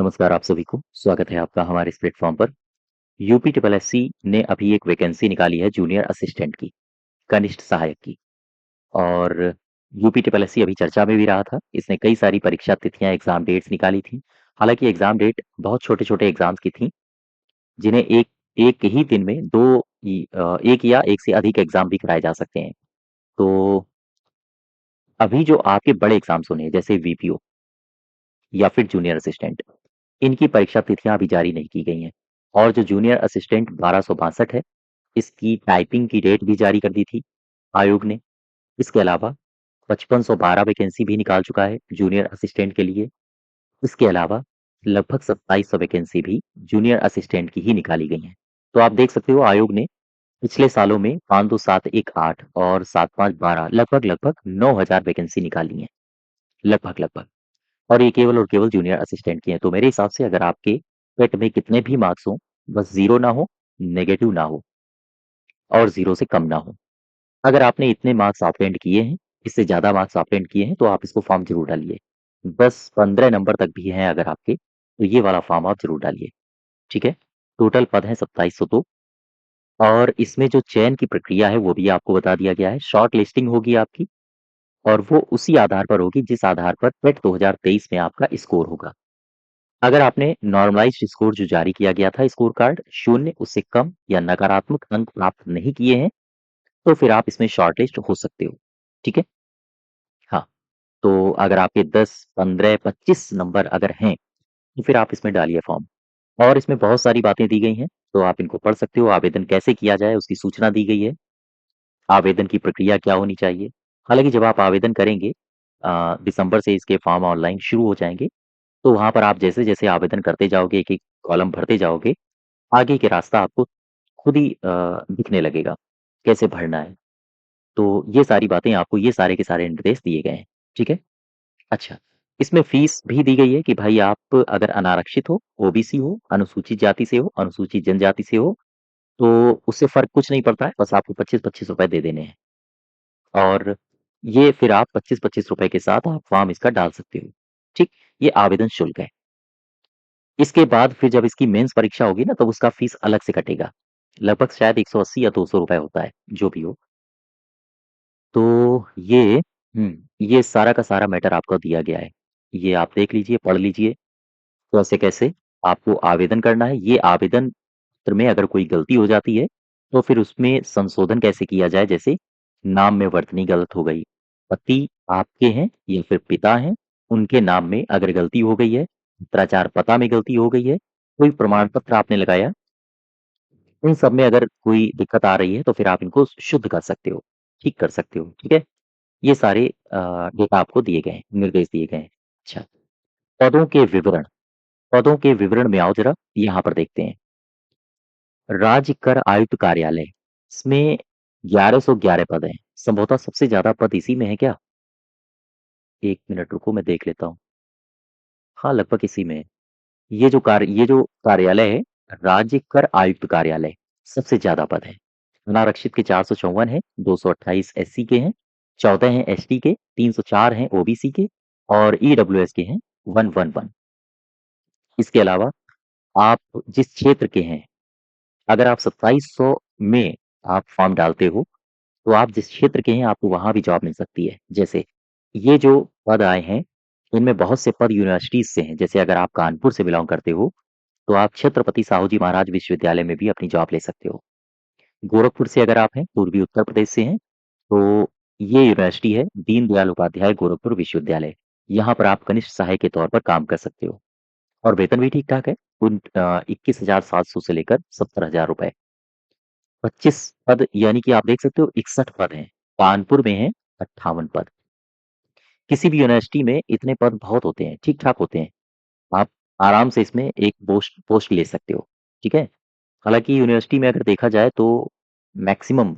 नमस्कार आप सभी को, स्वागत है आपका हमारे इस प्लेटफ़ॉर्म पर। यूपी ट्रिपल एससी ने अभी एक वैकेंसी निकाली है जूनियर असिस्टेंट की, कनिष्ठ सहायक की। और यूपी ट्रिपल एससी अभी चर्चा में भी रहा था। इसने कई सारी परीक्षा तिथियाँ, एग्ज़ाम डेट्स निकाली थी। हालाँकि एग्ज़ाम डेट बहुत छोटे-छोटे एग्ज़ाम्स की थी, जिन्हें एक एक ही दिन में 1 या 1 से अधिक एग्ज़ाम भी कराए जा सकते हैं। तो अभी जो आपके बड़े एग्ज़ाम्स होने हैं, जैसे वीपीओ या फिर जूनियर असिस्टेंट, इनकी परीक्षा तिथियां अभी जारी नहीं की गई हैं। और जो जूनियर असिस्टेंट 1262 है, इसकी टाइपिंग की डेट भी जारी कर दी थी आयोग ने। इसके अलावा 5512 वैकेंसी भी निकाल चुका है जूनियर असिस्टेंट के लिए। इसके अलावा लगभग 2700 वैकेंसी भी जूनियर असिस्टेंट की ही निकाली गई हैं। तो आप देख सकते हो आयोग ने पिछले सालों में 52718 और 7512 लगभग 9000 वैकेंसी निकाली हैं, लगभग। और ये केवल और केवल जूनियर असिस्टेंट की हैं। तो मेरे हिसाब से अगर आपके पेट में कितने भी मार्क्स हों, बस 0 ना हो, नेगेटिव ना हो और 0 से कम ना हो। अगर आपने इतने मार्क्स ऑब्टेन्ड किए हैं, इससे ज़्यादा मार्क्स ऑब्टेन्ड किए हैं, तो आप इसको फॉर्म ज़रूर डालिए। 10-15 नंबर तक भी हैं अगर आपके, तो ये वाला फॉर्म आप ज़रूर डालिए, ठीक है? टोटल पद हैं 2702 और इसमें जो चयन की प्रक्रिया है, वो भी आपको बता दिया गया है। शॉर्ट लिस्टिंग होगी आपकी और वो उसी आधार पर होगी, जिस आधार पर टेट 2023 में आपका स्कोर होगा। अगर आपने नॉर्मलाइज्ड स्कोर जो जारी किया गया था स्कोर कार्ड 0 उससे कम या नकारात्मक अंक प्राप्त नहीं किए हैं, तो फिर आप इसमें शॉर्टलिस्ट हो सकते हो। ठीक है? हाँ, तो अगर आपके 10, 15, 25 नंबर अगर हैं, तो फिर आप इसमें डालिए फॉर्म। और इसमें बहुत सारी बातें दी गई हैं, तो आप इनको पढ़ सकते हो। आवेदन कैसे किया जाए उसकी सूचना दी गई है। आवेदन की प्रक्रिया क्या होनी चाहिए। हालाँकि जब आप आवेदन करेंगे दिसंबर से इसके फॉर्म ऑनलाइन शुरू हो जाएँगे, तो वहाँ पर आप जैसे-जैसे आवेदन करते जाओगे, एक-एक कॉलम भरते जाओगे, आगे के रास्ता आपको खुद ही दिखने लगेगा, कैसे भरना है। तो ये सारी बातें आपको ये सारे के सारे निर्देश दिए गए हैं, ठीक है? अच्छा, इसमें फ़ीस भी दी गई है कि भाई आप अगर अनारक्षित हो, ओबीसी हो, अनुसूचित जाति से हो, अनुसूचित जनजाति से हो, तो उससे फ़र्क कुछ नहीं पड़ता है, बस आपको 25-25 रुपए दे देने हैं। और ये फिर आप 25-25 रुपए के साथ आप फॉर्म इसका डाल सकते हो, ठीक? ये आवेदन शुल्क है। इसके बाद फिर जब इसकी मेंस परीक्षा होगी ना, तब उसका फ़ीस अलग से कटेगा। लगभग शायद 180 या 200 रुपए होता है, जो भी हो। तो ये सारा का सारा मैटर आपको दिया गया है। ये आप देख लीजिए, पढ़ लीजिए, कैसे-कैसे आपको आवेदन करना है। ये आवेदन पत्र में अगर कोई गलती हो जाती है, तो फिर उसमें संशोधन कैसे किया जाए, जैसे नाम में वर्तनी गलत हो गई, पति आपके हैं या फिर पिता हैं, उनके नाम में अगर गलती हो गई है, पत्राचार पता में गलती हो गई है, कोई प्रमाण पत्र आपने लगाया, इन सब में अगर कोई दिक्कत आ रही है, तो फिर आप इनको शुद्ध कर सकते हो, ठीक कर सकते हो, ठीक है? ये सारे डेटा आपको दिए गए हैं, निर्देश दिए गए हैं। अच्छा, पदों के विवरण पदों के विवरण में आओ ज़रा, यहाँ पर देखते हैं। राज्य कर आयुक्त कार्यालय, इसमें 1111 पद हैं। संभवतः सबसे ज़्यादा पद इसी में है क्या? 1 मिनट रुको मैं देख लेता हूँ। हाँ, लगभग इसी में है। ये जो कार्यालय है, राज्य कर आयुक्त कार्यालय, सबसे ज़्यादा पद हैं। अनारक्षित के 454 हैं, 228 एससी के हैं, 14 हैं एसटी के, 304 हैं ओबीसी के और ईडब्ल्यूएस के हैं 111। इसके अलावा आप जिस क्षेत्र के हैं, अगर आप 2700 में आप फॉर्म डालते हो, तो आप जिस क्षेत्र के हैं आपको वहाँ भी जॉब मिल सकती है। जैसे ये जो पद आए हैं, इनमें बहुत से पद यूनिवर्सिटीज़ से हैं। जैसे अगर आप कानपुर से बिलॉन्ग करते हो, तो आप छत्रपति साहू जी महाराज विश्वविद्यालय में भी अपनी जॉब ले सकते हो। गोरखपुर से अगर आप हैं, पूर्वी उत्तर प्रदेश से हैं, तो ये यूनिवर्सिटी है दीनदयाल उपाध्याय गोरखपुर विश्वविद्यालय। यहाँ पर आप कनिष्ठ सहायक के तौर पर काम कर सकते हो और वेतन भी ठीक-ठाक है। 21,700 से लेकर 70,000 रुपए। 25 पद यानी कि आप देख सकते हो 61 पद हैं। कानपुर में हैं 58 पद। किसी भी यूनिवर्सिटी में इतने पद बहुत होते हैं, ठीक-ठाक होते हैं। आप आराम से इसमें एक पोस्ट पोस्ट ले सकते हो, ठीक है? हालाँकि यूनिवर्सिटी में अगर देखा जाए तो मैक्सिमम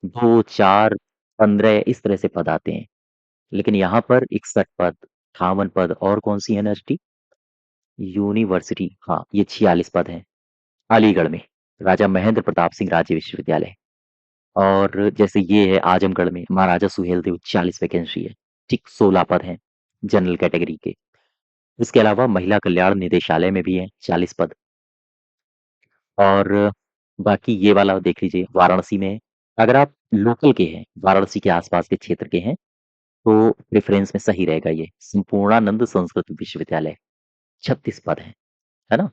2, 4, 15 इस तरह से पद आते हैं। लेकिन यहाँ पर 61 पद, 58 पद और कौन-सी यूनिवर्सिटी? यूनिवर्सिटी हाँ, ये 46 पद हैं, अलीगढ़ में, राजा महेंद्र प्रताप सिंह राज्य विश्वविद्यालय। और जैसे ये है आजमगढ़ में महाराजा सुहेलदेव 40 वैकेंसी है, ठीक 16 पद हैं जनरल कैटेगरी के। इसके अलावा महिला कल्याण निदेशालय में भी हैं 40 पद। और बाकी ये वाला देख लीजिए, वाराणसी में है। अगर आप लोकल के हैं, वाराणसी के आस-पास के क्षेत्र के हैं, तो प्रेफ़रेंस में सही रहेगा ये। संपूर्णानंद संस्कृत विश्वविद्यालय, 36 पद हैं, है ना?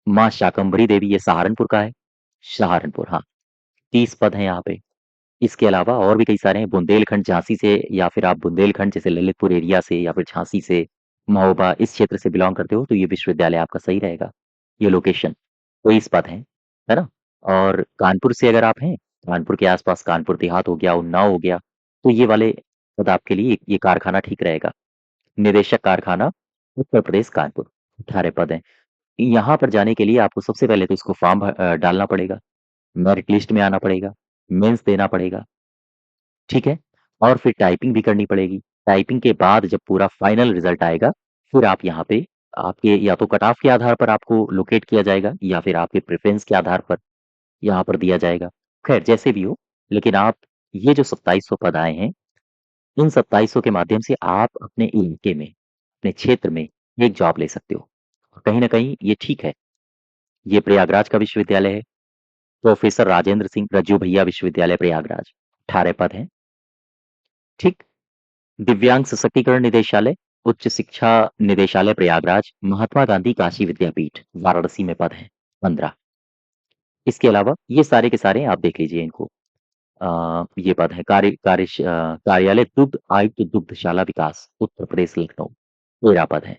माँ शाकंभरी देवी, ये सहारनपुर का है। सहारनपुर, हाँ, 30 पद हैं यहाँ पे। इसके अलावा और भी कई सारे हैं, बुंदेलखंड झांसी से, या फिर आप बुंदेलखंड जैसे ललितपुर एरिया से, या फिर झांसी से, महोबा इस क्षेत्र से बिलॉन्ग करते हो, तो ये विश्वविद्यालय आपका सही रहेगा, ये लोकेशन। तो इस पद हैं, है ना? और कानपुर से अगर आप हैं, कानपुर के आस-पास कानपुर देहात हो गया, उन्नाव हो गया, तो ये वाले पद आपके लिए, ये कारखाना ठीक रहेगा। निदेशक कारखाना, उत्तर प्रदेश कानपुर, 18 पद हैं। यहाँ पर जाने के लिए आपको सबसे पहले तो इसको फॉर्म डालना पड़ेगा, मेरिट लिस्ट में आना पड़ेगा, मेंस देना पड़ेगा, ठीक है? और फिर टाइपिंग भी करनी पड़ेगी। टाइपिंग के बाद जब पूरा फाइनल रिज़ल्ट आएगा, फिर आप यहाँ पे, आपके या तो कट ऑफ के आधार पर आपको लोकेट किया जाएगा, या फिर आपके प्रेफ़रेंस के आधार पर यहाँ पर दिया जाएगा। ख़ैर जैसे भी हो, लेकिन आप, ये जो 2700 पद आए हैं, इन 2700 के माध्यम से आप अपने इलाके में, अपने क्षेत्र में एक जॉब ले सकते हो। और कहीं न कहीं ये ठीक है। ये प्रयागराज का विश्वविद्यालय है, प्रोफ़ेसर राजेंद्र सिंह रज्जू भैया विश्वविद्यालय प्रयागराज, 18 पद हैं, ठीक? दिव्यांग सशक्तिकरण निदेशालय, उच्च शिक्षा निदेशालय प्रयागराज, महात्मा गांधी काशी विद्यापीठ वाराणसी में पद हैं 15। इसके अलावा ये सारे के सारे आप देख लीजिए इनको। ये पद है कार्यालय दुग्ध आयुक्त दुग्धशाला विकास उत्तर प्रदेश लखनऊ, 13 पद हैं,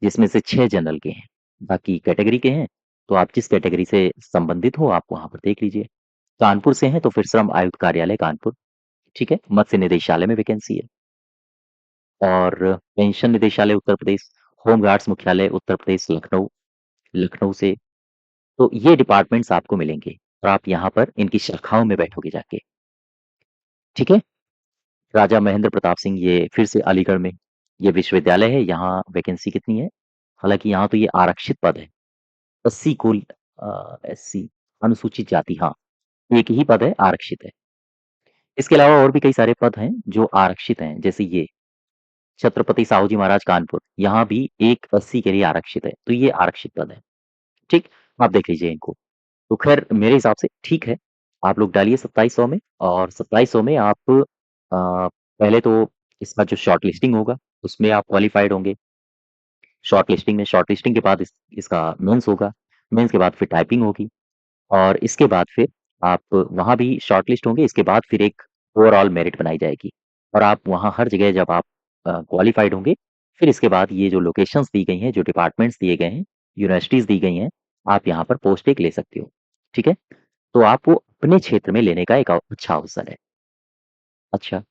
जिसमें से 6 जनरल के हैं, बाकी कैटेगरी के हैं। तो आप जिस कैटेगरी से संबंधित हो आप वहां पर देख लीजिए। कानपुर से हैं तो फिर श्रम आयुक्त कार्यालय कानपुर, ठीक है, मत्स्य निदेशालय में वैकेंसी है। और पेंशन निदेशालय उत्तर प्रदेश, होम गार्ड्स मुख्यालय उत्तर प्रदेश लखनऊ, लखनऊ से। तो ये डिपार्टमेंट्स आपको मिलेंगे, और आप यहाँ पर इनकी शाखाओं में बैठोगे जाके, ठीक है। राजा महेंद्र प्रताप सिंह, ये फिर से अलीगढ़ में, ये विश्वविद्यालय है। यहाँ वैकेंसी कितनी है? हालांकि यहाँ तो ये आरक्षित पद है, 80 कुल, SC अनुसूचित जाति, हाँ, एक ही पद है आरक्षित है। इसके अलावा और भी कई सारे पद हैं जो आरक्षित हैं, जैसे ये छत्रपति साहू जी महाराज कानपुर, यहाँ भी एक 80 के लिए आरक्षित है, तो ये आरक्षित पद है, ठीक। आप देख लीजिए इनको। तो खैर मेरे हिसाब से ठीक है, आप लोग डालिए 2700 में, और 2700 में आप पहले तो इसका जो शॉर्ट लिस्टिंग होगा उसमें आप क्वालिफाइड होंगे। शॉर्ट लिस्टिंग के बाद इसका मेंस होगा, मेंस के बाद फिर टाइपिंग होगी, और इसके बाद फिर आप वहाँ भी शॉर्ट लिस्ट होंगे। इसके बाद फिर एक ओवरऑल मेरिट बनाई जाएगी, और आप वहाँ हर जगह जब आप क्वालिफाइड होंगे, फिर इसके बाद ये जो लोकेशंस दी गई हैं, जो डिपार्टमेंट्स दिए गए हैं, यूनिवर्सिटीज़ दी गई हैं, आप यहाँ पर पोस्ट एक ले सकते हो, ठीक है? तो आपको अपने क्षेत्र में लेने का एक अच्छा अवसर है। अच्छा,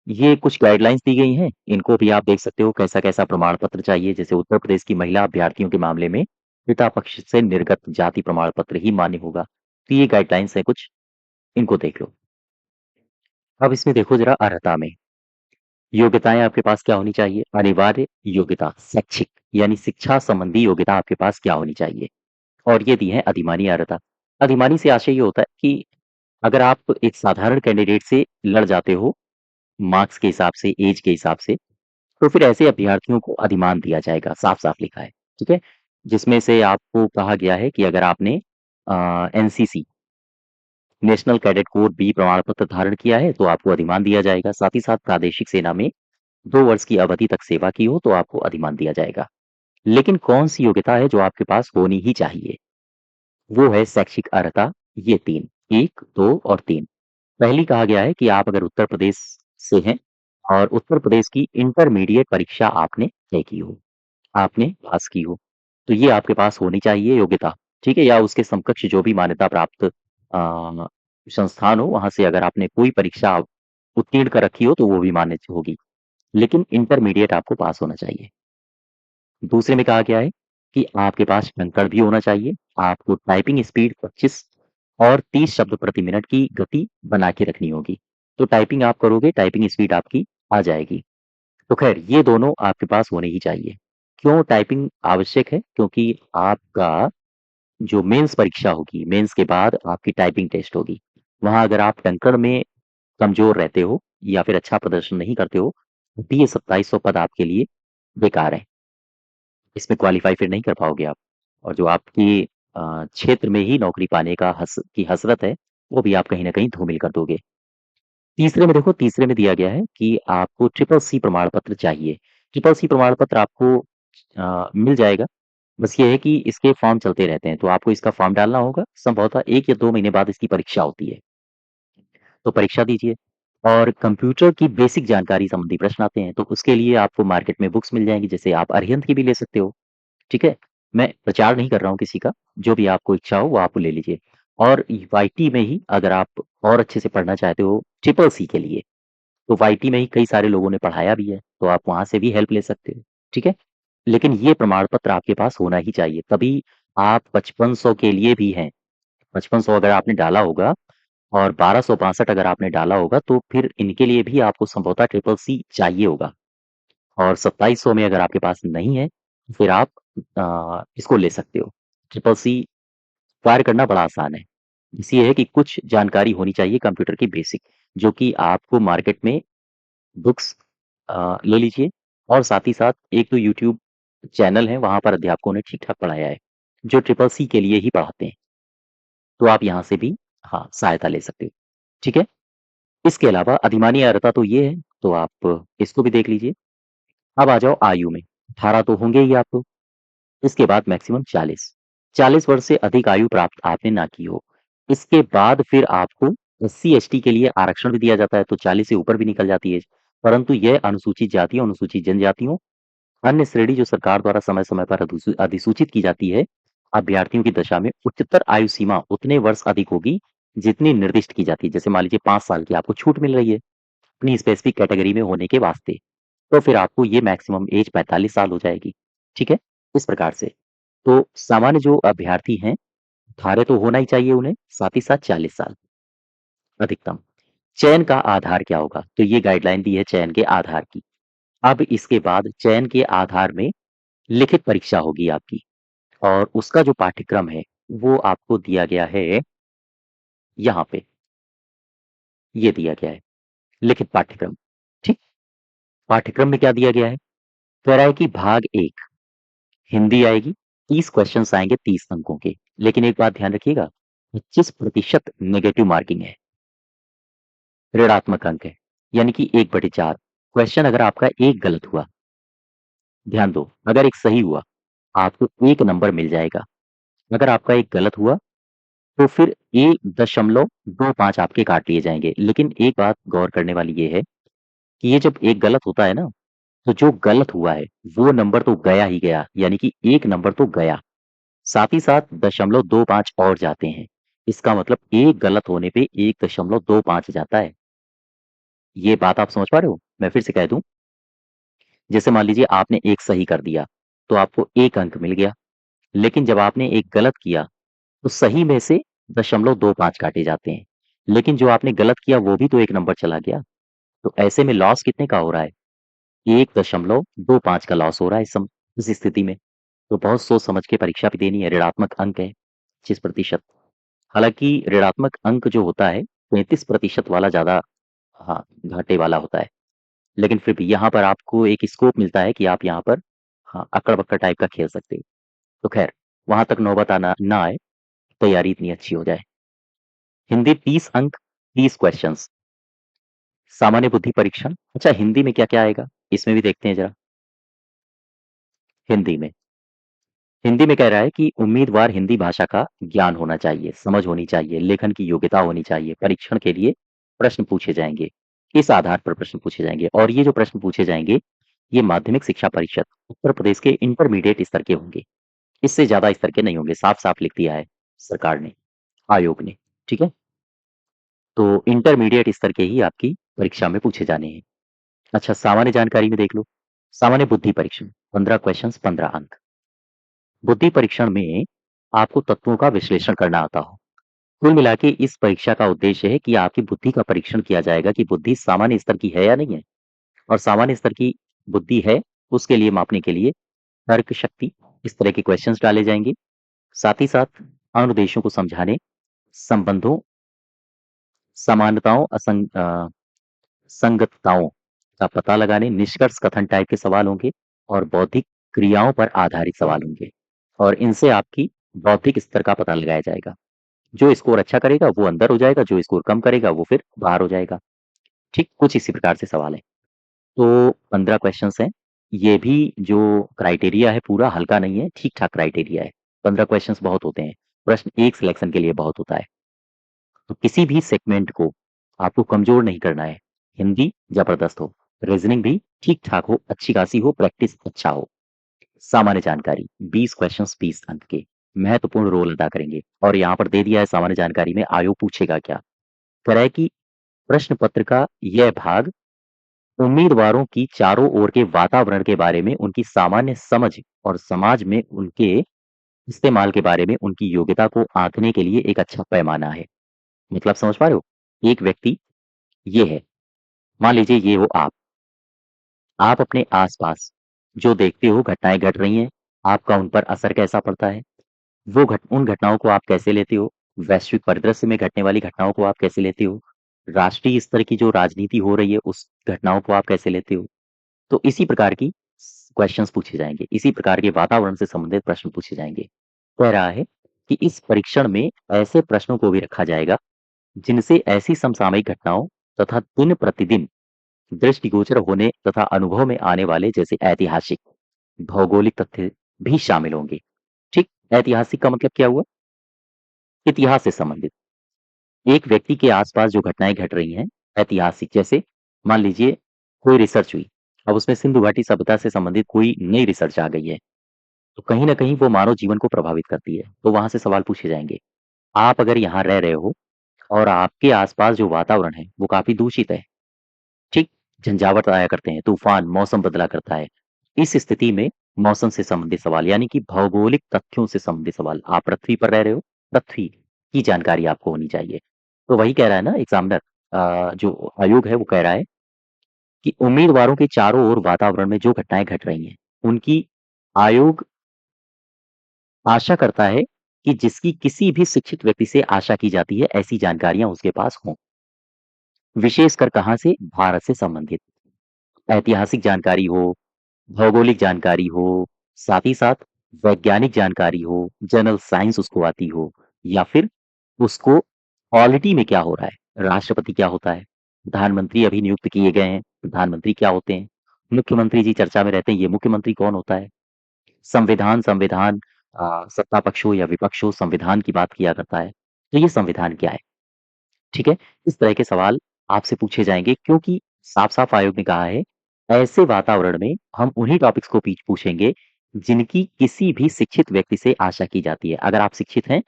ये कुछ गाइडलाइंस दी गई हैं, इनको भी आप देख सकते हो, कैसा-कैसा प्रमाण पत्र चाहिए। जैसे उत्तर प्रदेश की महिला अभ्यर्थियों के मामले में पिता पक्ष से निर्गत जाति प्रमाण पत्र ही मान्य होगा। तो ये गाइडलाइंस है कुछ, इनको देख लो। अब इसमें देखो ज़रा अर्हता में, योग्यताएँ आपके पास क्या होनी चाहिए? अनिवार्य योग्यता, शैक्षिक यानी शिक्षा संबंधी योग्यता आपके पास क्या होनी चाहिए? और ये दी है अधिमानी अर्हता। अधिमानी से आशय ये होता है कि अगर आप एक साधारण कैंडिडेट से लड़ जाते हो, मार्क्स के हिसाब से, ऐज के हिसाब से, तो फिर ऐसे अभ्यर्थियों को अधिमान दिया जाएगा, साफ-साफ लिखा है, ठीक है? जिसमें से आपको कहा गया है कि अगर आपने NCC, national cadet corps B प्रमाण पत्र धारण किया है, तो आपको अधिमान दिया जाएगा। साथ ही साथ प्रादेशिक सेना में 2 वर्ष की अवधि तक सेवा की हो, तो आपको अधिमान दिया जाएगा। लेकिन कौन-सी योग्यता है जो आपके पास होनी ही चाहिए? वो है शैक्षिक अर्हता, ये 3, 1, 2 और 3। पहली कहा गया है कि आप अगर उत्तर प्रदेश से हैं, और उत्तर प्रदेश की इंटरमीडिएट परीक्षा आपने तय की हो, आपने पास की हो, तो ये आपके पास होनी चाहिए योग्यता, ठीक है? या उसके समकक्ष जो भी मान्यता प्राप्त संस्थान हो, वहाँ से अगर आपने कोई परीक्षा उत्तीर्ण कर रखी हो, तो वो भी मान्य होगी। लेकिन इंटरमीडिएट आपको पास होना चाहिए। दूसरे में कहा गया है कि आपके पास टंकण भी होना चाहिए। आपको टाइपिंग स्पीड 25 और 30 शब्द प्रति मिनट की गति बना के रखनी होगी। तो टाइपिंग आप करोगे, टाइपिंग स्पीड आपकी आ जाएगी। तो ख़ैर ये दोनों आपके पास होने ही चाहिए। क्यों टाइपिंग आवश्यक है? क्योंकि आपका जो मेंस परीक्षा होगी, मेंस के बाद आपकी टाइपिंग टेस्ट होगी। वहाँ अगर आप टंकण में कमज़ोर रहते हो, या फिर अच्छा प्रदर्शन नहीं करते हो, तो ये 2700 पद आपके लिए बेकार हैं। इसमें क्वालीफाई फिर नहीं कर पाओगे आप। और जो आपकी क्षेत्र में ही नौकरी पाने का हसरत है, वो भी आप कहीं न कहीं धूमिल कर दोगे। तीसरे में देखो, तीसरे में दिया गया है कि आपको ट्रिपल सी प्रमाण पत्र चाहिए। ट्रिपल सी प्रमाण पत्र आपको मिल जाएगा। बस ये है कि इसके फॉर्म चलते रहते हैं, तो आपको इसका फॉर्म डालना होगा। संभवतः 1 या 2 महीने बाद इसकी परीक्षा होती है। तो परीक्षा दीजिए और कंप्यूटर की बेसिक जानकारी संबंधी प्रश्न आते हैं, तो उसके लिए आपको मार्केट में बुक्स मिल जाएँगी, जैसे आप अरिहंत की भी ले सकते हो, ठीक है? मैं प्रचार नहीं कर रहा हूँ किसी का, जो भी आपको इच्छा हो वो आप ले लीजिए। और वाईटी में ही अगर आप और अच्छे से पढ़ना चाहते हो ट्रिपल सी के लिए, तो वाईटी में ही कई सारे लोगों ने पढ़ाया भी है, तो आप वहाँ से भी हेल्प ले सकते हो, ठीक है? लेकिन ये प्रमाण पत्र आपके पास होना ही चाहिए, तभी आप 5500 के लिए भी हैं। 5500 अगर आपने डाला होगा और 1262 अगर आपने डाला होगा, तो फिर इनके लिए भी आपको संभवतः ट्रिपल सी चाहिए होगा। और 2700 में अगर आपके पास नहीं है, फिर आप इसको ले सकते हो। ट्रिपल सी क्वायर करना बड़ा आसान है। बस ये है कि कुछ जानकारी होनी चाहिए कंप्यूटर की बेसिक, जो कि आपको मार्केट में बुक्स ले लीजिए और साथ ही साथ एक तो यूट्यूब चैनल है, वहाँ पर अध्यापकों ने ठीक-ठाक पढ़ाया है, जो ट्रिपल सी के लिए ही पढ़ाते हैं। तो आप यहाँ से भी हाँ, सहायता ले सकते हो। ठीक है? इसके अलावा अधिमानी अर्हता तो ये है, तो आप इसको भी देख लीजिए। अब आ जाओ आयु में, 18 तो होंगे ही आप लोग, इसके बाद मैक्सिमम 40। 40 वर्ष से अधिक आयु प्राप्त आपने ना की हो। इसके बाद फिर आपको एससी-एसटी के लिए आरक्षण भी दिया जाता है, तो 40 से ऊपर भी निकल जाती है। परंतु यह अनुसूचित जातियों, अनुसूचित जनजातियों, अन्य श्रेणी जो सरकार द्वारा समय-समय पर अधिसूचित की जाती है, अभ्यर्थियों की दशा में उच्चतर आयु सीमा उतने वर्ष अधिक होगी, जितनी निर्दिष्ट की जाती है। जैसे मान लीजिए 5 साल की आपको छूट मिल रही है, अपनी स्पेसिफिक कैटेगरी में होने के वास्ते, तो फिर आपको ये मैक्सिमम एज 45 साल हो जाएगी। ठीक है? इस प्रकार से। तो सामान्य जो अभ्यर्थी हैं, 18 तो होना ही चाहिए उन्हें, साथ ही साथ 40 साल अधिकतम। चयन का आधार क्या होगा? तो ये गाइडलाइन दी है चयन के आधार की। अब इसके बाद चयन के आधार में लिखित परीक्षा होगी आपकी और उसका जो पाठ्यक्रम है, वो आपको दिया गया है यहाँ पे, ये दिया गया है, लिखित पाठ्यक्रम। ठीक? पाठ्यक्रम में क्या दिया गया है? कह रहा है कि भाग 1 हिंदी आएगी, 30 क्वेश्चन्स आएँगे 30 अंकों के। लेकिन एक बात ध्यान रखिएगा, 25% नेगेटिव मार्किंग है, ऋणात्मक अंक है, यानी कि 1/4। क्वेश्चन अगर आपका एक गलत हुआ, ध्यान दो, अगर एक सही हुआ, आपको 1 नंबर मिल जाएगा। अगर आपका एक गलत हुआ, तो फिर 1.25 आपके काट लिए जाएँगे। लेकिन एक बात गौर करने वाली ये है कि ये जब एक गलत होता है ना, तो जो गलत हुआ है, वो नंबर तो गया ही गया, यानी कि 1 नंबर तो गया। साथ ही साथ 0.25 और जाते हैं। इसका मतलब एक गलत होने पे 1.25 जाता है। ये बात आप समझ पा रहे हो? मैं फिर से कह दूँ, जैसे मान लीजिए आपने एक सही कर दिया, तो आपको 1 अंक मिल गया। लेकिन जब आपने एक गलत किया, तो सही में से 0.25 काटे जाते हैं। लेकिन जो आपने गलत किया, वो भी तो 1 नंबर चला गया। तो ऐसे में लॉस कितने का हो रहा है? 1.25 का लॉस हो रहा है इस स्थिति में। तो बहुत सोच समझ के परीक्षा भी देनी है, ऋणात्मक अंक है 25%। हालाँकि ऋणात्मक अंक जो होता है 33% वाला ज़्यादा हाँ, घाटे वाला होता है। लेकिन फिर भी यहाँ पर आपको एक स्कोप मिलता है कि आप यहाँ पर हाँ, अक्कड़-बक्कड़ टाइप का खेल सकते हो। तो ख़ैर, वहाँ तक नौबत आना ना आए, तैयारी इतनी अच्छी हो जाए। हिंदी 30 अंक, 30 क्वेश्चन्स, सामान्य बुद्धि परीक्षण। अच्छा, हिंदी में क्या-क्या आएगा? इसमें भी देखते हैं ज़रा। हिंदी में हिंदी में कह रहा है कि उम्मीदवार हिंदी भाषा का ज्ञान होना चाहिए, समझ होनी चाहिए, लेखन की योग्यता होनी चाहिए। परीक्षण के लिए प्रश्न पूछे जाएँगे। इस आधार पर प्रश्न पूछे जाएँगे और ये जो प्रश्न पूछे जाएँगे, ये माध्यमिक शिक्षा परिषद, उत्तर प्रदेश के इंटरमीडिएट स्तर के होंगे। इससे ज़्यादा स्तर के नहीं होंगे, साफ-साफ लिख दिया है सरकार ने, आयोग ने। ठीक है? तो इंटरमीडिएट स्तर के ही आपकी परीक्षा में पूछे जाने हैं। अच्छा, सामान्य जानकारी में देख लो। सामान्य बुद्धि परीक्षण, 15 क्वेश्चन्स, 15 अंक। बुद्धि परीक्षण में आपको तत्वों का विश्लेषण करना आता हो। कुल मिला के इस परीक्षा का उद्देश्य है कि आपकी बुद्धि का परीक्षण किया जाएगा कि बुद्धि सामान्य स्तर की है या नहीं है। और सामान्य स्तर की बुद्धि है, उसके लिए मापने के लिए तर्क शक्ति, इस तरह के क्वेश्चंस डाले जाएँगे। साथ ही साथ अनुदेशों को समझाने, संबंधों, समानताओं, संगतताओं का पता लगाने, निष्कर्ष कथन टाइप के सवाल होंगे और बौद्धिक क्रियाओं पर आधारित सवाल होंगे और इनसे आपकी बौद्धिक स्तर का पता लगाया जाएगा। जो स्कोर अच्छा करेगा वो अंदर हो जाएगा, जो स्कोर कम करेगा वो फिर बाहर हो जाएगा। ठीक कुछ इसी प्रकार से सवाल है। तो 15 क्वेश्चंस हैं। ये भी जो क्राइटेरिया है पूरा हल्का नहीं है, ठीक-ठाक क्राइटेरिया है। 15 क्वेश्चंस बहुत होते हैं। प्रश्न एक सिलेक्शन के लिए बहुत होता है। तो किसी भी सेगमेंट को आपको कमज़ोर नहीं करना है। हिंदी ज़बरदस्त हो, रीज़निंग भी ठीक-ठाक हो, अच्छी खासी हो, प्रैक्टिस अच्छा हो। सामान्य जानकारी 20 क्वेश्चंस 20 अंक के महत्वपूर्ण रोल अदा करेंगे और यहाँ पर दे दिया है सामान्य जानकारी में आयोग पूछेगा क्या? कह रहा है कि प्रश्न पत्र का यह भाग उम्मीदवारों की चारों ओर के वातावरण के बारे में उनकी सामान्य समझ और समाज में उनके इस्तेमाल के बारे में उनकी योग्यता को आंकने के लिए एक अच्छा पैमाना है। मतलब समझ पा रहे हो? एक व्यक्ति ये है, मान लीजिए ये हो आप अपने आस-पास जो देखते हो घटनाएँ घट रही हैं, आपका उन पर असर कैसा पड़ता है? वो उन घटनाओं को आप कैसे लेते हो? वैश्विक परिदृश्य में घटने वाली घटनाओं को आप कैसे लेते हो? राष्ट्रीय स्तर की जो राजनीति हो रही है, उस घटनाओं को आप कैसे लेते हो? तो इसी प्रकार की क्वेश्चंस पूछे जाएँगे, इसी प्रकार के वातावरण से संबंधित प्रश्न पूछे जाएँगे। कह रहा है कि इस परीक्षण में ऐसे प्रश्नों को भी रखा जाएगा, जिनसे ऐसी समसामयिक घटनाओं तथा दिन-प्रतिदिन दृष्टिगोचर होने तथा अनुभव में आने वाले जैसे ऐतिहासिक, भौगोलिक तथ्य भी शामिल होंगे। ठीक? ऐतिहासिक का मतलब क्या हुआ? इतिहास से संबंधित। एक व्यक्ति के आस-पास जो घटनाएँ घट रही हैं, ऐतिहासिक जैसे मान लीजिए कोई रिसर्च हुई, अब उसमें सिंधु घाटी सभ्यता से संबंधित कोई नई रिसर्च आ गई है, तो कहीं न कहीं वो मानव जीवन को प्रभावित करती है, तो वहाँ से सवाल पूछे जाएँगे। आप अगर यहाँ रह रहे हो और आपके आस-पास जो वातावरण है, वो काफ़ी दूषित है, ठीक? झंझावात आया करते हैं, तूफ़ान, मौसम बदला करता है। इस स्थिति में मौसम से संबंधित सवाल यानी कि भौगोलिक तथ्यों से संबंधित सवाल, आप पृथ्वी पर रह रहे हो, पृथ्वी की जानकारी आपको होनी चाहिए। तो वही कह रहा है ना एग्ज़ामिनर जो आयोग है वो कह रहा है कि उम्मीदवारों के चारों ओर वातावरण में जो घटनाएँ घट रही हैं, उनकी आयोग आशा करता है कि जिसकी किसी भी शिक्षित व्यक्ति से आशा की जाती है, ऐसी जानकारियाँ उसके पास हों। विशेषकर कहाँ से? भारत से संबंधित। ऐतिहासिक जानकारी हो, भौगोलिक जानकारी हो, साथ ही साथ वैज्ञानिक जानकारी हो, जनरल साइंस उसको आती हो या फिर उसको पॉलिटी में क्या हो रहा है, राष्ट्रपति क्या होता है, प्रधानमंत्री अभी नियुक्त किए गए हैं, प्रधानमंत्री क्या होते हैं, मुख्यमंत्री जी चर्चा में रहते हैं, ये मुख्यमंत्री कौन होता है, संविधान संविधान सत्ता पक्ष हो या विपक्ष हो, संविधान की बात किया करता है, तो ये संविधान क्या है? ठीक है? इस तरह के सवाल आपसे पूछे जाएँगे क्योंकि साफ-साफ आयोग ने कहा है, ऐसे वातावरण में हम उन्हीं टॉपिक्स को पीछ पूछेंगे, जिनकी किसी भी शिक्षित व्यक्ति से आशा की जाती है। अगर आप शिक्षित हैं,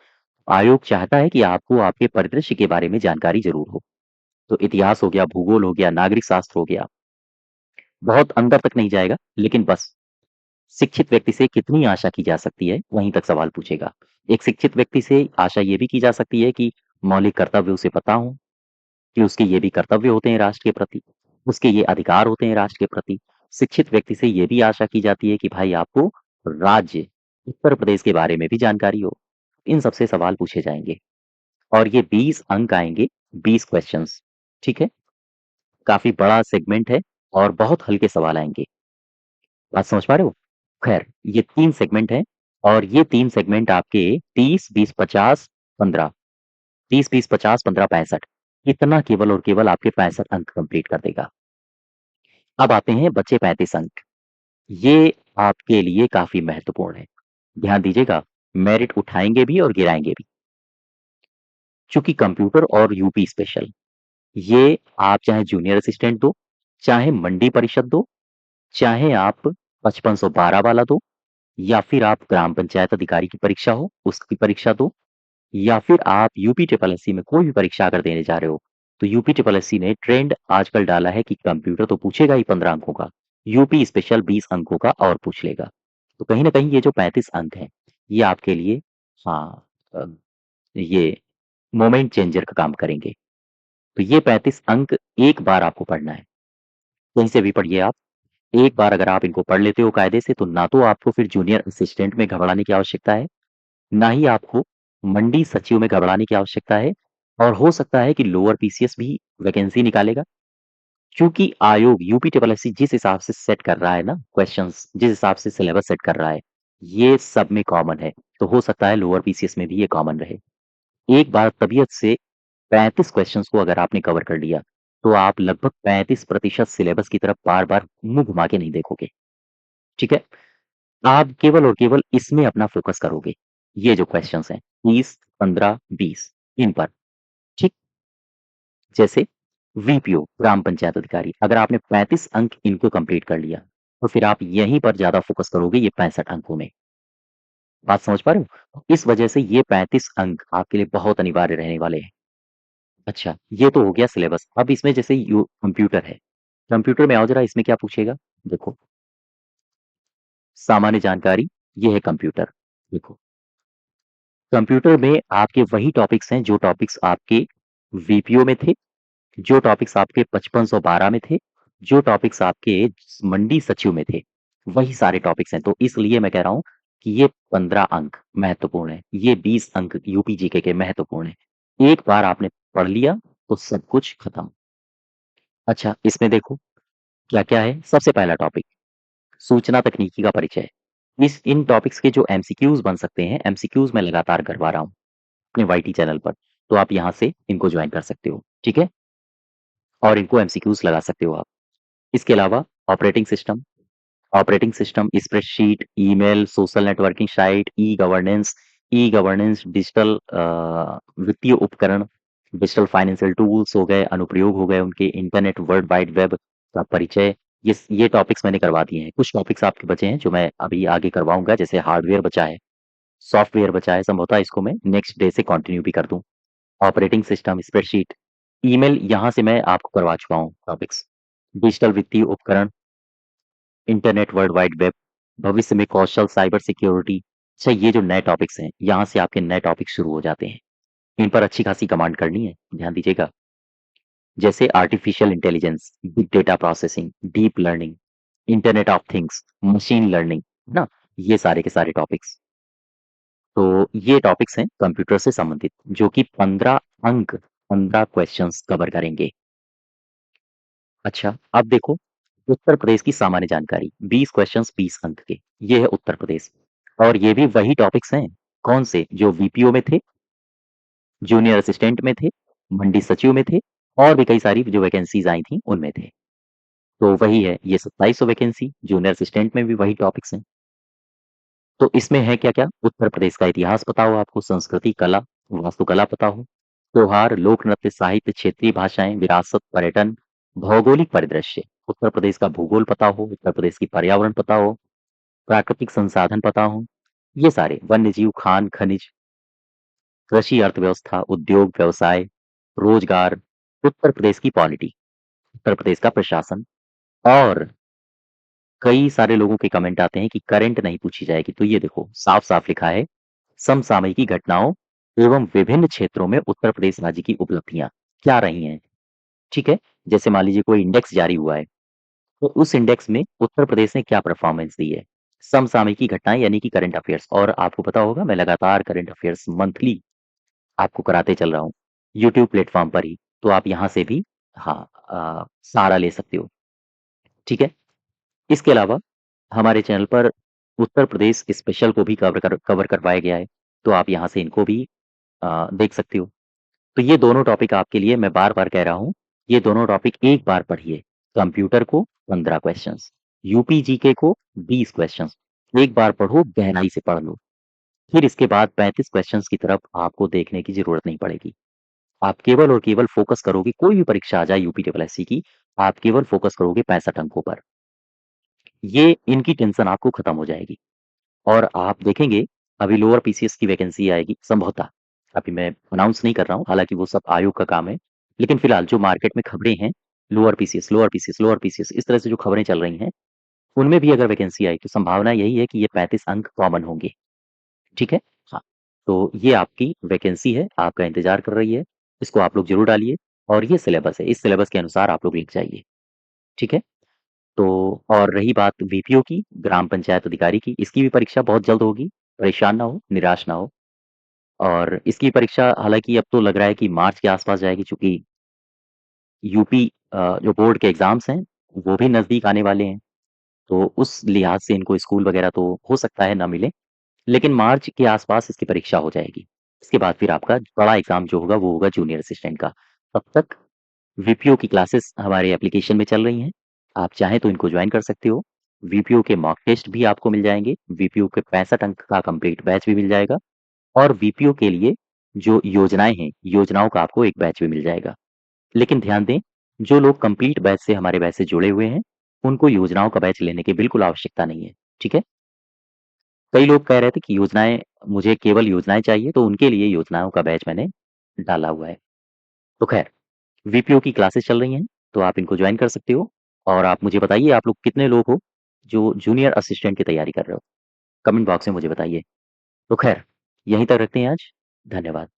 आयोग चाहता है कि आपको आपके परिदृश्य के बारे में जानकारी ज़रूर हो। तो इतिहास हो गया, भूगोल हो गया, नागरिक शास्त्र हो गया, बहुत अंदर तक नहीं जाएगा, लेकिन बस शिक्षित व्यक्ति से कितनी आशा की जा सकती है, वहीं तक सवाल पूछेगा। एक शिक्षित व्यक्ति से आशा ये भी की जा सकती है कि मौलिक कर्तव्य उसे पता हों, कि उसके ये भी कर्तव्य होते हैं राष्ट्र के प्रति, उसके ये अधिकार होते हैं राष्ट्र के प्रति। शिक्षित व्यक्ति से ये भी आशा की जाती है कि भाई आपको राज्य उत्तर प्रदेश के बारे में भी जानकारी हो। इन सब से सवाल पूछे जाएँगे और ये 20 अंक आएँगे, 20 क्वेश्चन्स, ठीक है? काफ़ी बड़ा सेगमेंट है और बहुत हल्के सवाल आएँगे। बात समझ पा रहे हो? खैर, ये 3 सेगमेंट हैं और ये 3 सेगमेंट आपके 30, 20, 50, 15 30, 20, 50, 15, 65 इतना केवल और केवल आपके 65 अंक कंप्लीट कर देगा। अब आते हैं बचे 35 अंक। ये आपके लिए काफ़ी महत्वपूर्ण है। ध्यान दीजिएगा, मेरिट उठाएँगे भी और गिराएँगे भी। चूँकि कंप्यूटर और यूपी स्पेशल, ये आप चाहे जूनियर असिस्टेंट दो, चाहे मंडी परिषद दो, चाहे आप 5512 वाला दो या फिर आप ग्राम पंचायत अधिकारी की परीक्षा हो, उसकी परीक्षा दो या फिर आप यूपी ट्रिपल एससी में कोई भी परीक्षा अगर देने जा रहे हो, तो यूपी ट्रिपल एससी ने ट्रेंड आजकल डाला है कि कंप्यूटर तो पूछेगा ही 15 अंकों का, यूपी स्पेशल 20 अंकों का और पूछ लेगा। तो कहीं न कहीं ये जो 35 अंक हैं, ये आपके लिए हाँ ये मोमेंट चेंजर का काम करेंगे। तो ये 35 अंक एक बार आपको पढ़ना है, कहीं से भी पढ़िए आप। एक बार अगर आप इनको पढ़ लेते हो कायदे से, तो ना तो आपको फिर जूनियर असिस्टेंट में घबराने की आवश्यकता है, ना ही आपको मंडी सचिव में घबराने की आवश्यकता है और हो सकता है कि लोअर पीसीएस भी वैकेंसी निकालेगा, क्योंकि आयोग यूपी ट्रिपल एससी जिस हिसाब से सेट कर रहा है ना क्वेश्चंस, जिस हिसाब से सिलेबस सेट कर रहा है, ये सब में कॉमन है। तो हो सकता है लोअर पीसीएस में भी ये कॉमन रहे। एक बार तबीयत से 35 क्वेश्चंस को अगर आपने कवर कर लिया, तो आप लगभग 35% सिलेबस की तरफ बार-बार मुँह घुमा के नहीं देखोगे, ठीक है? आप केवल और केवल इसमें अपना फ़ोकस करोगे। ये जो क्वेश्चंस हैं 30, 15, 20 इन पर, ठीक? जैसे वीपीओ ग्राम पंचायत अधिकारी, अगर आपने 35 अंक इनको कंप्लीट कर लिया, तो फिर आप यहीं पर ज़्यादा फ़ोकस करोगे ये 65 अंकों में। बात समझ पा रहे हो? इस वजह से ये 35 अंक आपके लिए बहुत अनिवार्य रहने वाले हैं। अच्छा, ये तो हो गया सिलेबस। अब इसमें जैसे यू कंप्यूटर है, कंप्यूटर में आओ ज़रा इसमें क्या पूछेगा? देखो, सामान्य जानकारी, ये है कंप्यूटर। देखो, कंप्यूटर में आपके वही टॉपिक्स हैं जो टॉपिक्स आपके वीपीओ में थे, जो टॉपिक्स आपके 5512 में थे, जो टॉपिक्स आपके मंडी सचिव में थे, वही सारे टॉपिक्स हैं। तो इसलिए मैं कह रहा हूँ कि ये 15 अंक महत्वपूर्ण है, ये 20 अंक यूपी जीके के महत्वपूर्ण है। एक बार आपने पढ़ लिया तो सब कुछ खत्म। अच्छा, इसमें देखो क्या-क्या है? सबसे पहला टॉपिक सूचना तकनीकी का परिचय। इस इन टॉपिक्स के जो एमसीक्यूज़ बन सकते हैं, एमसीक्यूज़ मैं लगातार करवा रहा हूँ अपने वाईटी चैनल पर, तो आप यहाँ से इनको जॉइन कर सकते हो, ठीक है? और इनको एमसीक्यूज़ लगा सकते हो आप। इसके अलावा operating system, spreadsheet, email, social networking site, e-governance, digital वित्तीय उपकरण, डिजिटल फाइनेंशियल टूल्स हो गए, अनुप्रयोग हो गए उनके, इंटरनेट, वर्ल्ड वाइड वेब का परिचय, ये टॉपिक्स मैंने करवा दिए हैं। कुछ टॉपिक्स आपके बचे हैं जो मैं अभी आगे करवाऊँगा, जैसे हार्डवेयर बचा है, सॉफ्टवेयर बचा है, संभवतः इसको मैं नेक्स्ट डे से कंटिन्यू भी कर दूँ। ऑपरेटिंग सिस्टम, स्प्रेडशीट, ईमेल यहाँ से मैं आपको करवा चुका हूँ टॉपिक्स। डिजिटल वित्तीय उपकरण, इंटरनेट वर्ल्ड वाइड वेब, भविष्य में कौशल, साइबर सिक्योरिटी। अच्छा, ये जो नए टॉपिक्स हैं, यहाँ से आपके नए टॉपिक शुरू हो जाते हैं। इन पर अच्छी खासी कमांड करनी है, ध्यान दीजिएगा। जैसे artificial intelligence, big data processing, deep learning, internet of things, machine learning, है ना? ये सारे के सारे टॉपिक्स। तो ये टॉपिक्स हैं कंप्यूटर से संबंधित, जो कि 15 अंक, 15 क्वेश्चंस कवर करेंगे। अच्छा, अब देखो उत्तर प्रदेश की सामान्य जानकारी, 20 क्वेश्चंस 20 अंक के, ये है उत्तर प्रदेश। और ये भी वही टॉपिक्स हैं, कौन से? जो वीपीओ में थे, जूनियर असिस्टेंट में थे, मंडी सचिव में थे, और भी कई सारी जो वैकेंसीज आई थी उनमें थे। तो वही है, ये 2700 वैकेंसी, जूनियर असिस्टेंट में भी वही टॉपिक्स हैं। तो इसमें है क्या-क्या? उत्तर प्रदेश का इतिहास पता हो आपको, संस्कृति, कला, वास्तुकला पता हो, त्योहार, लोक नृत्य, साहित्य, क्षेत्रीय भाषाएँ, विरासत, पर्यटन, भौगोलिक परिदृश्य, उत्तर प्रदेश का भूगोल पता हो, उत्तर प्रदेश की पर्यावरण पता हो, प्राकृतिक संसाधन पता हो, ये सारे वन्यजीव, खान, खनिज, कृषि, अर्थव्यवस्था, उद्योग, व्यवसाय, रोजगार, उत्तर प्रदेश की पॉलिटी, उत्तर प्रदेश का प्रशासन, और कई सारे लोगों के कमेंट आते हैं कि करंट नहीं पूछी जाएगी, तो ये देखो साफ-साफ लिखा है, समसामयिकी घटनाओं एवं विभिन्न क्षेत्रों में उत्तर प्रदेश राज्य की उपलब्धियाँ क्या रही हैं, ठीक है? जैसे मान लीजिए कोई इंडेक्स जारी हुआ है, तो उस इंडेक्स में उत्तर प्रदेश ने क्या परफॉर्मेंस दी है? समसामयिकी घटनाएँ यानी कि करंट अफेयर्स, और आपको पता होगा मैं लगातार करंट अफेयर्स मंथली आपको कराते चल रहा हूँ, यूट्यूब प्लेटफ़ॉर्म पर ही, तो आप यहाँ से भी हाँ सहारा ले सकते हो, ठीक है? इसके अलावा हमारे चैनल पर उत्तर प्रदेश स्पेशल को भी कवर करवाया गया है, तो आप यहाँ से इनको भी देख सकते हो। तो ये दोनों टॉपिक आपके लिए मैं बार-बार कह रहा हूँ, ये दोनों टॉपिक एक बार पढ़िए। कंप्यूटर को 15 क्वेश्चंस, यूपी जीके को 20 क्वेश्चंस, एक बार पढ़ो, गहराई से पढ़ लो। फिर इसके बाद 35 क्वेश्चंस की तरफ आपको देखने की ज़रूरत नहीं पड़ेगी। आप केवल और केवल फ़ोकस करोगे, कोई भी परीक्षा आ जाए यूपी ट्रिपल एससी की, आप केवल फ़ोकस करोगे 65 अंकों पर। ये इनकी टेंशन आपको खत्म हो जाएगी। और आप देखेंगे अभी लोअर पीसीएस की वैकेंसी आएगी संभवतः। अभी मैं अनाउंस नहीं कर रहा हूँ, हालाँकि वो सब आयोग का काम है। लेकिन फिलहाल जो मार्केट में खबरें हैं, लोअर पीसीएस इस तरह से जो खबरें चल रही हैं, उनमें भी अगर वैकेंसी आई तो संभावना यही है कि ये 35 अंक कॉमन होंगे। ठीक है? हाँ, तो ये आपकी वैकेंसी है, आपका इंतज़ार कर रही है। इसको आप लोग ज़रूर डालिए, और ये सिलेबस है, इस सिलेबस के अनुसार आप लोग लिख जाइए। ठीक है? तो और रही बात वीपीओ की, ग्राम पंचायत अधिकारी की, इसकी भी परीक्षा बहुत जल्द होगी। परेशान ना हो, निराश ना हो। और इसकी परीक्षा हालाँकि अब तो लग रहा है कि मार्च के आस-पास जाएगी, चूँकि यूपी जो बोर्ड के एग्ज़ाम्स हैं, वो भी नज़दीक आने वाले हैं, तो उस लिहाज़ से इनको स्कूल वगैरह तो हो सकता है ना मिले, लेकिन मार्च के आस-पास इसकी परीक्षा हो जाएगी। इसके बाद फिर आपका बड़ा एग्ज़ाम जो होगा, वो होगा जूनियर असिस्टेंट का। तब तक वीपीओ की क्लासेस हमारे एप्लीकेशन में चल रही हैं, आप चाहें तो इनको जॉइन कर सकते हो। वीपीओ के मॉक टेस्ट भी आपको मिल जाएँगे, वीपीओ के 65 अंक का कंप्लीट बैच भी मिल जाएगा और वीपीओ के लिए जो योजनाएँ हैं, योजनाओं का आपको एक बैच भी मिल जाएगा। लेकिन ध्यान दें, जो लोग कंप्लीट बैच से हमारे बैच से जुड़े हुए हैं, उनको योजनाओं का बैच लेने की बिल्कुल आवश्यकता नहीं है, ठीक है? कई लोग कह रहे थे कि योजनाएँ मुझे केवल योजनाएँ चाहिए, तो उनके लिए योजनाओं का बैच मैंने डाला हुआ है। तो ख़ैर, वीपीओ की क्लासेस चल रही हैं, तो आप इनको जॉइन कर सकते हो और आप मुझे बताइए आप लोग कितने लोग हो, जो जूनियर असिस्टेंट की तैयारी कर रहे हो? कमेंट बॉक्स में मुझे बताइए। तो ख़ैर, यहीं तक रखते हैं आज। धन्यवाद।